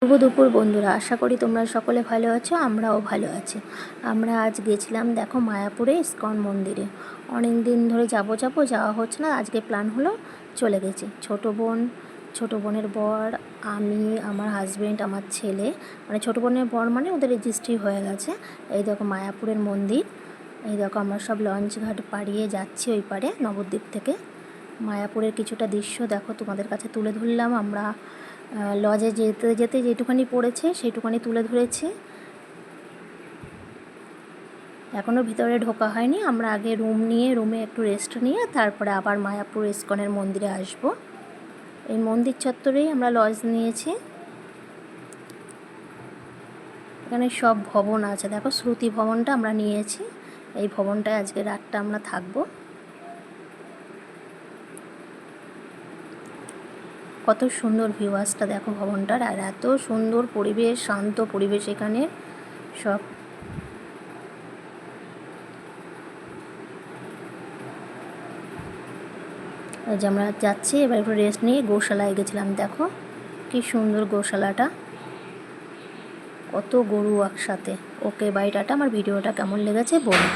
শুভ দুপুর বন্ধুরা, আশা করি তোমরা সকলে ভালো আছো। আমরাও ভালো আছি। আমরা আজ গেছিলাম দেখো মায়াপুরে ইস্কন মন্দিরে। অনেক দিন ধরে যাওয়া হচ্ছে না, আজকে প্ল্যান হলো, চলে গেছি। ছোটো বোনের বর, আমি, আমার হাজব্যান্ড, আমার ছেলে, মানে ছোটো বোনের বর মানে ওদের রেজিস্ট্রি হয়ে গেছে। এই দেখো মায়াপুরের মন্দির, এই দেখো আমরা সব লঞ্চ ঘাট পাড়িয়ে যাচ্ছি ওই পারে নবদ্বীপ থেকে। মায়াপুরের কিছুটা দৃশ্য দেখো তোমাদের কাছে তুলে ধরলাম। আমরা লজে যেতে যেতে যেটুখানি পড়েছে সেইটুখানি তুলে ধরেছি। এখনও ভিতরে ঢোকা হয়নি। আমরা আগে রুমে একটু রেস্ট নিয়ে তারপরে আবার মায়াপুর ইস্কনের মন্দিরে আসব। এই মন্দির চত্বরেই আমরা লজ নিয়েছি। এখানে সব ভবন আছে দেখো, শ্রুতি ভবনটা আমরা নিয়েছি। এই ভবনটায় আজকে রাতটা আমরা থাকবো। কত সুন্দর ভিউয়ার্সটা দেখো ভবনটার, আর এত সুন্দর পরিবেশ, শান্ত পরিবেশ এখানে। সব যে আমরা যাচ্ছি এবার একটু রেস্ট নিয়ে গোশালায় গেছিলাম। দেখো কি সুন্দর গোশালাটা, কত গরু একসাথে। Okay bye, tata. আমার ভিডিওটা কেমন লেগেছে বলো।